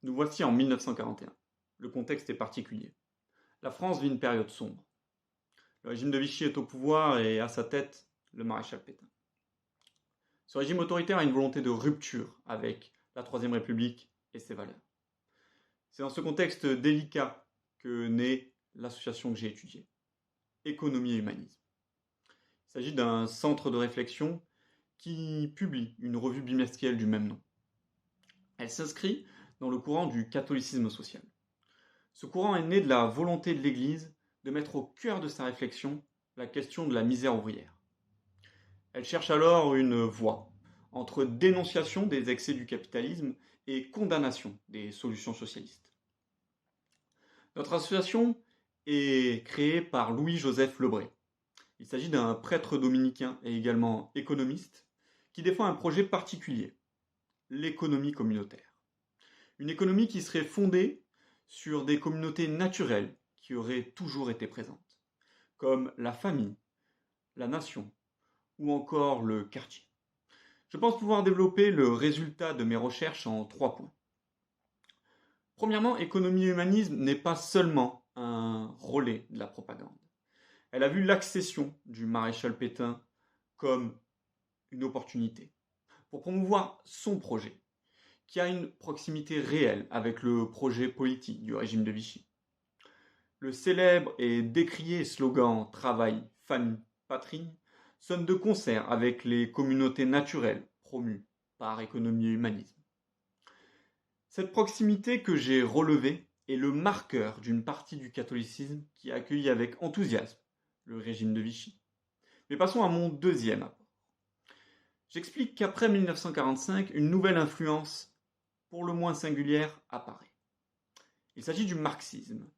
Nous voici en 1941. Le contexte est particulier. La France vit une période sombre. Le régime de Vichy est au pouvoir et à sa tête, le maréchal Pétain. Ce régime autoritaire a une volonté de rupture avec la Troisième République et ses valeurs. C'est dans ce contexte délicat que naît l'association que j'ai étudiée, Économie et Humanisme. Il s'agit d'un centre de réflexion qui publie une revue bimestrielle du même nom. Elle s'inscrit dans le courant du catholicisme social. Ce courant est né de la volonté de l'Église de mettre au cœur de sa réflexion la question de la misère ouvrière. Elle cherche alors une voie entre dénonciation des excès du capitalisme et condamnation des solutions socialistes. Notre association est créée par Louis-Joseph Lebré. Il s'agit d'un prêtre dominicain et également économiste qui défend un projet particulier, l'économie communautaire. Une économie qui serait fondée sur des communautés naturelles qui auraient toujours été présentes, comme la famille, la nation ou encore le quartier. Je pense pouvoir développer le résultat de mes recherches en 3 points. Premièrement, économie et humanisme n'est pas seulement un relais de la propagande. Elle a vu l'accession du maréchal Pétain comme une opportunité pour promouvoir son projet, qui a une proximité réelle avec le projet politique du régime de Vichy. Le célèbre et décrié slogan Travail, famille, patrie sonne de concert avec les communautés naturelles promues par économie et humanisme. Cette proximité que j'ai relevée est le marqueur d'une partie du catholicisme qui a accueilli avec enthousiasme le régime de Vichy. Mais passons à mon deuxième apport. J'explique qu'après 1945, une nouvelle influence, pour le moins singulière, apparaît. Il s'agit du marxisme,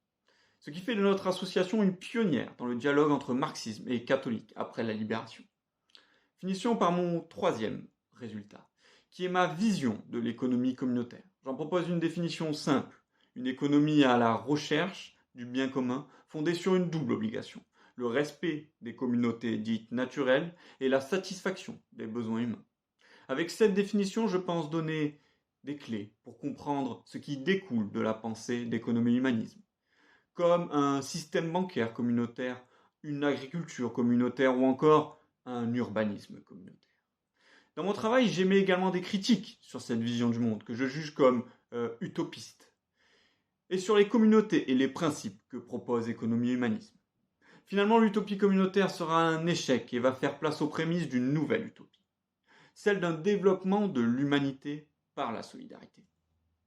ce qui fait de notre association une pionnière dans le dialogue entre marxisme et catholique après la libération. Finissons par mon troisième résultat, qui est ma vision de l'économie communautaire. J'en propose une définition simple, une économie à la recherche du bien commun fondée sur une double obligation, le respect des communautés dites naturelles et la satisfaction des besoins humains. Avec cette définition, je pense donner des clés pour comprendre ce qui découle de la pensée d'économie et humanisme, comme un système bancaire communautaire, une agriculture communautaire ou encore un urbanisme communautaire. Dans mon travail, j'émets également des critiques sur cette vision du monde que je juge comme utopiste, et sur les communautés et les principes que propose économie et humanisme. Finalement, l'utopie communautaire sera un échec et va faire place aux prémices d'une nouvelle utopie, celle d'un développement de l'humanité par la solidarité.